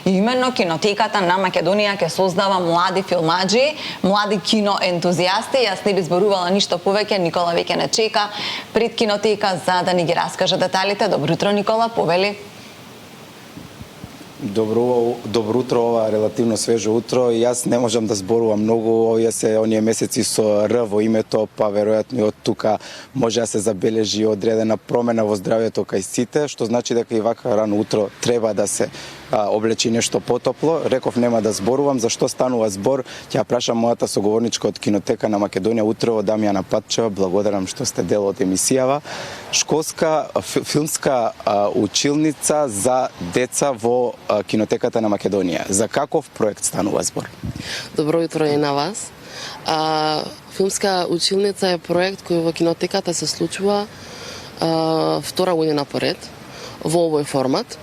И именно кинотеката на Македонија ќе создава млади филмаџи, млади киноентузијасти. Јас не би зборувала ништо повеќе, Никола веќе не чека пред кинотека за да ни ги раскаже деталите. Добро утро, Никола, повели. Добро утро, ова релативно свежо утро. И јас не можам да зборувам многу, овие се оние месеци со Р во името, па веројатно и од тука може да се забележи одредена промена во здравјето кај сите, што значи дека и вака рано утро треба да се облечи нешто потопло. Реков нема да зборувам, зашто станува збор, ќе ја прашам мојата соговорничка од Кинотека на Македонија утрово, Дамјана Патчева. Благодарам што сте дел од емисијава. Школска филмска училница за деца во Кинотеката на Македонија. За каков проект станува збор? Добро утро и на вас. Филмска училница е проект кој во Кинотеката се случува втора година поред во овој формат.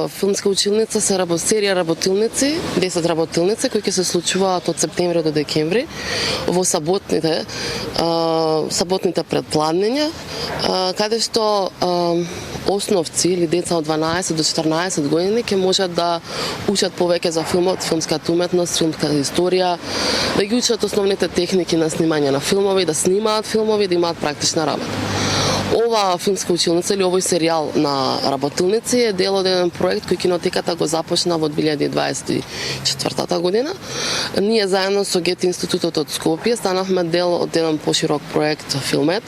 Филмска училница се серија работилници, 10 работилници кои ќе се случуваат од септември до декември во саботните предпладнења, каде што основци или деца од 12 до 14 години ќе можат да учат повеќе за филмот, филмската уметност, филмска историја, да ги учат основните техники на снимање на филмови, да снимаат филмови, да имаат практична работа. Ова филмска училница или овој серијал на работилници е дел од еден проект кој Кинотеката го започна во 2024 година. Ние заедно со Гете институтот од Скопје станавме дел од еден поширок проект Филмет,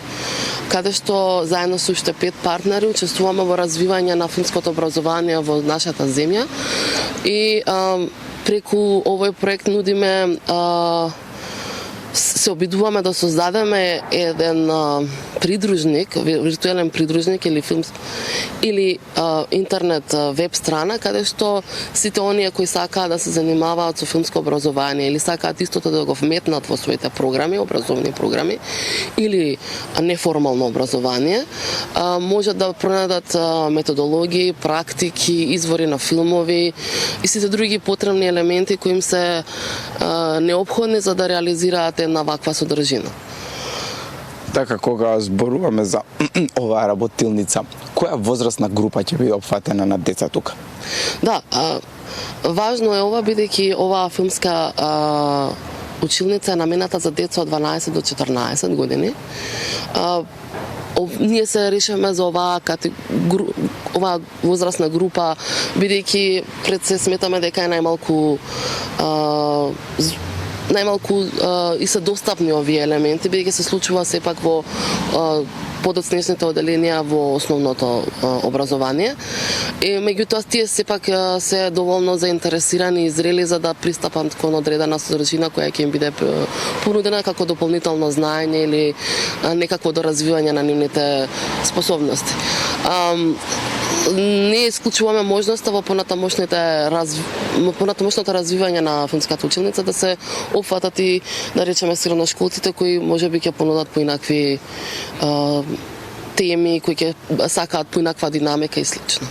каде што заедно со уште 5 партнери учествуваме во развивање на филмското образование во нашата земја и преку овој проект нудиме се обидуваме да создадеме еден придружник, виртуелен придружник или интернет веб страна, каде што сите оние кои сакаат да се занимаваат со филмско образование или сакаат истото да го вметнат во своите програми, образовни програми или неформално образование, можат да пронајдат методологии, практики, извори на филмови и сите други потребни елементи кои им се неопходни за да реализираат една ваква содржина. Така, кога зборуваме за оваа работилница, која возрастна група ќе биде опфатена на деца тука? Да, важно е ова, бидејќи оваа филмска училница е намената за деца од 12 до 14 години. Ние се решиме за оваа возрастна група, бидејќи пред се сметаме дека е најмалку и се достапни овие елементи, бидејќи се случува сепак во подоцнешните оделенија во основното образование. И меѓутоа тие сепак се доволно заинтересирани и зрели за да пристапат кон одредена содржина која ќе им биде понудена како дополнително знаење или некакво доразвивање на нивните способности. Не исклучуваме можноста во понатамошното развивање на филмската училница да се опфатат и, да речеме, средношколците кои можеби ќе понудат поинакви теми, кои ќе сакаат поинаква динамика и слично.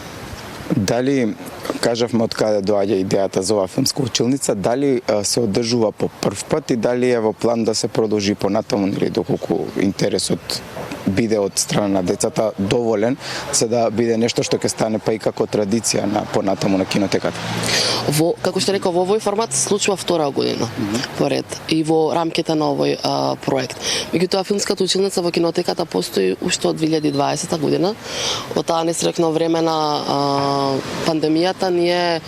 Дали, кажавме од каде доаѓа идејата за оваа филмска училница, дали се одржува по прв пат и дали е во план да се продолжи понатаму, или доколку интересот биде од страна на децата доволен, за да биде нешто што ќе стане па и како традиција на понатаму на Кинотеката? Како што реков, во овој формат се случува втора година поред и во рамките на овој проект. Меѓутоа, филмската училница во Кинотеката постои уште од 2020 година. Во таа несреќно време на пандемијата ние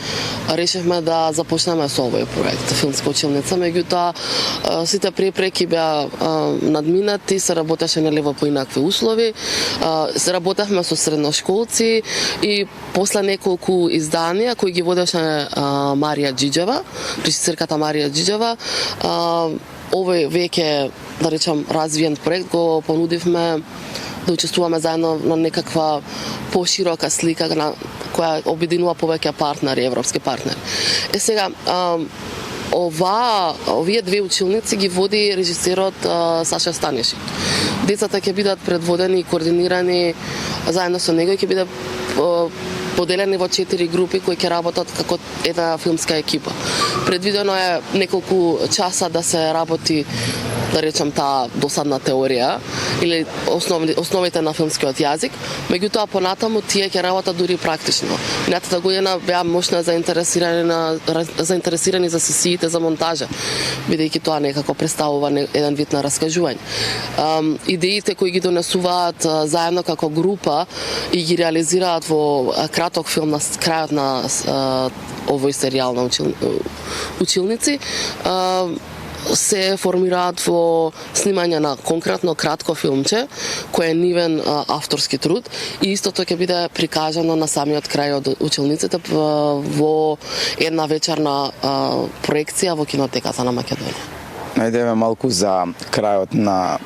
решивме да започнеме со овој проект филмска училница. Меѓутоа, сите препреки беа надминати, се работеше нели во поинакви услови. Се работевме со средношколци и после неколку изданија кои ги водеше Марија Џиџева, режисерката Марија Џиџева, овој веќе, да речам, развиен проект го понудивме да учествуваме заедно на некаква поширока слика која обединува повеќе партнери, европски партнери. Сега, овие две училници ги води режисерот Саша Станиши. Децата ќе бидат предводени и координирани заедно со него и ќе биде поделени во 4 групи кои ќе работат како една филмска екипа. Предвидено е неколку часа да се работи, да речам, таа досадна теорија или основите на филмскиот јазик, меѓутоа понатаму тие ќе работат дури практично. Минатата година беа мощно заинтересирани за сесиите за монтажа, бидејќи тоа некако представува еден вид на раскажување. Идеите кои ги донесуваат заедно како група и ги реализираат во краток филм на крајот на овој серијал на училници, се формираат во снимање на конкретно кратко филмче, кој е нивен авторски труд и истото ќе биде прикажано на самиот крај од училниците во една вечерна проекција во кинотеката на Македонија. Најдеме малку за крајот на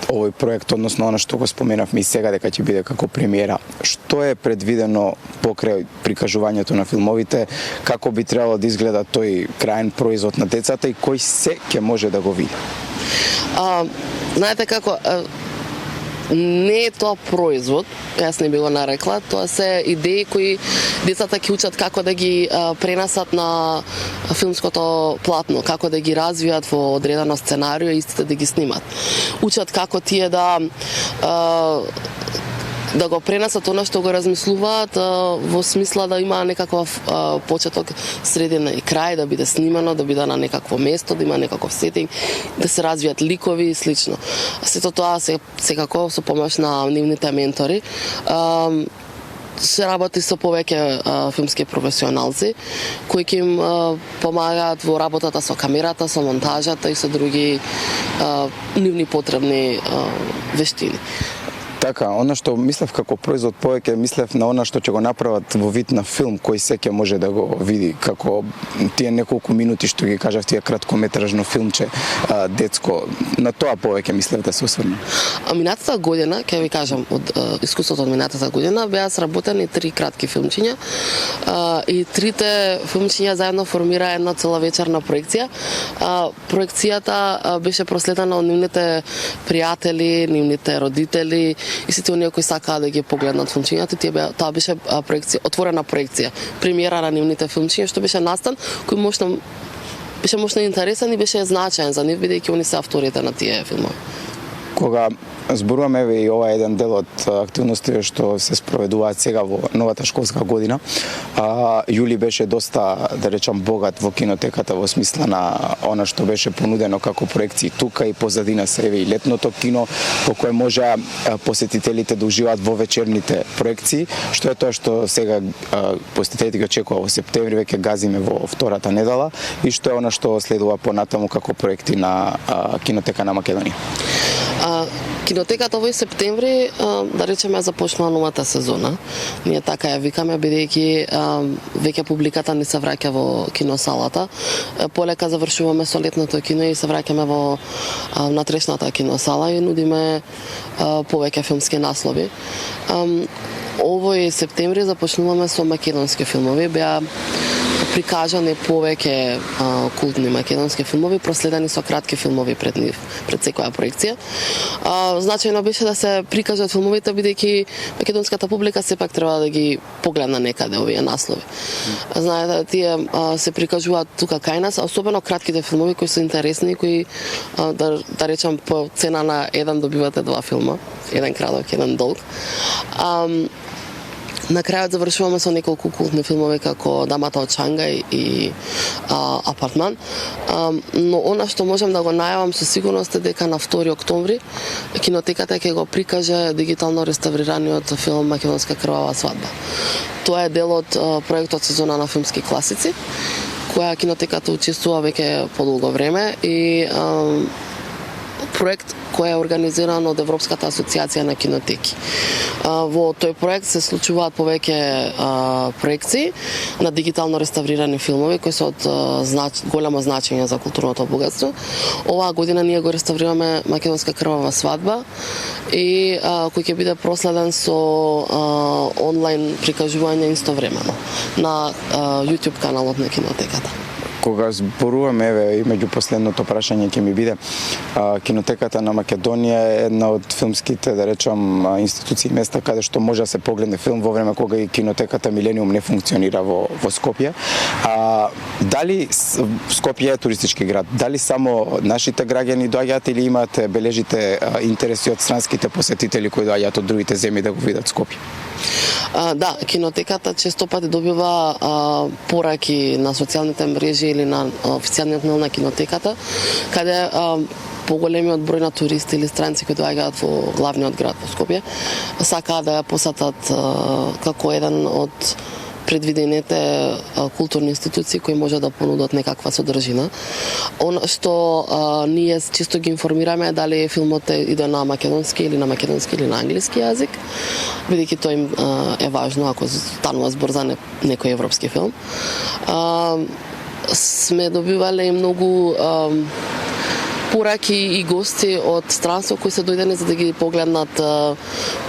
овој проект, односно она што го споменавме и сега дека ќе биде како премиера. Што е предвидено покрај прикажувањето на филмовите, како би требало да изгледа тој крајен производ на децата и кој се ќе може да го види? Знаете како, не е тоа производ, јас не би го нарекла, тоа се идеи кои децата ќе учат како да ги пренесат на филмското платно, како да ги развијат во одредено сценарио и истите да ги снимат. Учат како тие да го пренесат она што го размислуваат во смисла да има некаков почеток, средина и крај, да биде снимано, да биде на некакво место, да има некаков сетинг, да се развијат ликови и слично. Сето тоа секако со помош на нивните ментори. Се работи со повеќе филмски професионалци кои ќе им помагаат во работата со камерата, со монтажата и со други нивни потребни вештини. Така, она што мислев како производ повеќе, мислев на она што ќе го направат во вид на филм кој секој може да го види, како тие неколку минути што ги кажав, тие краткометражно филмче детско. На тоа повеќе мислев да се осврнам. Минатата година, ќе ви кажам, од искуството од минатата година беа сработени 3 кратки филмчиња и трите филмчиња заедно формира една цела вечерна проекција. Проекцијата беше проследена од нивните пријатели, нивните родители и сите оние кои сакаа да ги погледнат филмчињата. Тоа беше проекција, отворена проекција, премиера на нивните филмчиња, што беше настан кој беше мощно интересен и беше значаен за нив, бидејќи они се авторите на тие филмови. Кога зборуваме и ова еден дел од активностите што се спроведуваат сега во новата школска година, јули беше доста, да речам, богат во кинотеката во смисла на она што беше понудено како проекции тука и позадина се еве и летното кино, по кое може посетителите да уживаат во вечерните проекции, што е тоа што сега посетителите ги очекува во септември, веќе газиме во втората недела и што е она што следува понатаму како проекти на кинотека на Македонија. Кинотеката овој септември, да речеме, започнува новата сезона. Ние така ја викаме, бидејќи веќе публиката ни се враќа во киносалата. Полека завршуваме со летното кино и се враќаме во натрешната киносала и нудиме повеќе филмски наслови. Овој септември започнуваме со македонски филмови. Беа прикажани повеќе култни македонски филмови, проследени со кратки филмови пред секоја проекција. Значајно беше да се прикажат филмовите, бидејќи македонската публика сепак треба да ги погледна некаде овие наслови. Знаете, тие се прикажуваат тука кај нас, особено кратките филмови кои се интересни, кои да речам по цена на еден добивате 2 филма, еден краток, еден долг. На крајот завршуваме со неколку култни филмови како Дамата од Шангај и Апартман. Но она што можам да го најавам со сигурност е дека на 2 октомври кинотеката ќе го прикаже дигитално реставрираниот филм Македонска крвава свадба. Тоа е дел од проектот Сезона на филмски класици, која кинотеката учествува веќе подолго време и проект кој е организиран од Европската асоциација на кинотеки. Во тој проект се случуваат повеќе проекции на дигитално реставрирани филмови кои се од големо значење за културното богатство. Оваа година ние го реставрираме Македонска крвава свадба и кој ќе биде проследен со онлайн прикажување истовремено на YouTube каналот на кинотеката. Кога зборуваме, еве, и меѓу последното прашање ќе ми биде, кинотеката на Македонија е една од филмските, да речам, институции, места каде што може да се погледне филм во време кога и кинотеката Милениум не функционира во Скопје. Дали Скопје е туристички град? Дали само нашите граѓани доаѓаат или имате, бележите интереси од странските посетители кои доаѓаат од другите земји да го видат Скопје? Да, кинотеката често пати добива пораки на социјалните мрежи или на официјалниот мејл на кинотеката, каде поголемиот број на туристи или странци кои доаѓаат во главниот град во Скопје сакаат да ја посетат како еден од предвидените културни институции кои може да понудат некаква содржина. Она што ние чисто ги информираме дали филмот иде на македонски или на англиски јазик, бидејќи тоа им е важно ако станува збор за некој европски филм. Сме добивале многу пораки и гости од странство кои се дојдени за да ги погледнат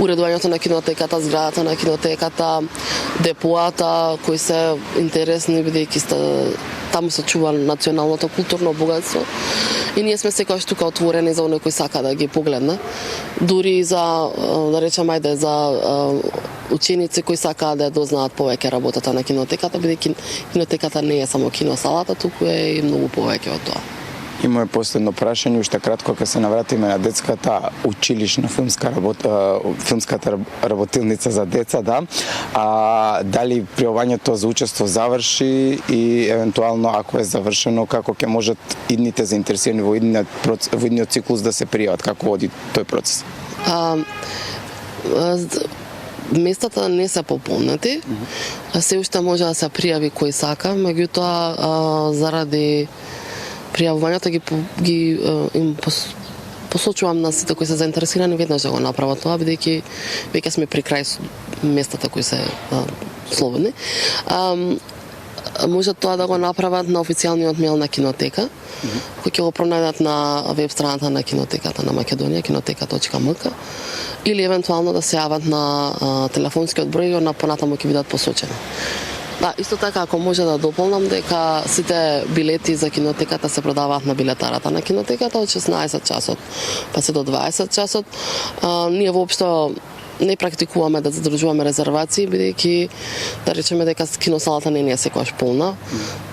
уредувањето на кинотеката, зградата на кинотеката, депоата, кои се интересни бидејќи таму се чува националното културно богатство. И ние сме секогаш тука отворени за оној кој сака да ги погледне. Дури за, да речем, ајде, за ученици кои сакаат да дознаат повеќе работата на кинотеката, бидејќи кинотеката не е само киносалата, туку е и многу повеќе од тоа. И моје последно прашање, уште кратко, кога се навратиме на детската училишна филмската работилница за деца, да. Дали пријавувањето за учество заврши и евентуално ако е завршено, како ќе можат идните заинтересирани во идниот циклус да се пријават, како оди тој процес? Местата не се пополнати, се уште може да се пријави кој сака, меѓутоа заради пријавувањето им посочувам на сите кои се заинтересирани веднаш да го направат тоа, бидејќи веќе сме при крај местата кои се слободни. Може тоа да го направат на официјалниот мејл на кинотека, кој ќе го пронајдат на веб страната на кинотеката на Македонија, kinoteka.mk, или евентуално да се јават на телефонскиот број и понатаму ќе бидат посочени. Да, исто така, ако може да дополнам дека сите билети за кинотеката се продаваат на билетарата на кинотеката од 16 часот па се до 20 часот. Ние воопшто не практикуваме да задржуваме резервации, бидејќи да речеме дека киносалата не е секогаш полна,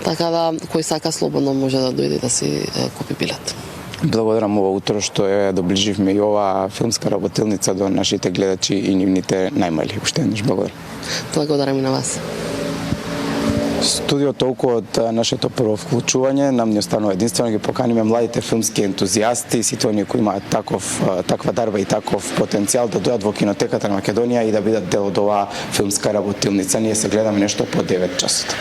така да кој сака слободно може да дојде да си купи билет. Благодарам ова утро што ја доближивме и оваа филмска работилница до нашите гледачи и нивните најмали. Уште еднаш благодарам. Благодарам и на вас. Студио толку од нашето прво вклучување нам не останува единствено ги поканиме младите филмски ентузијасти, сите оние кои имаат таква дарба и таков потенцијал да дојдат во кинотеката на Македонија и да бидат дел од оваа филмска работилница. Ние се гледаме нешто по 9 часот.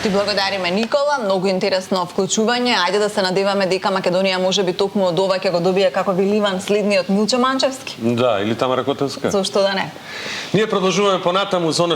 Ти благодариме, Никола, многу интересно вклучување. Ајде да се надеваме дека Македонија можеби токму од ова ќе го добие како Ливан следниот Милчо Манчевски. Да, или Тамара Котевска. Зошто да не? Ние продолжуваме понатаму со она што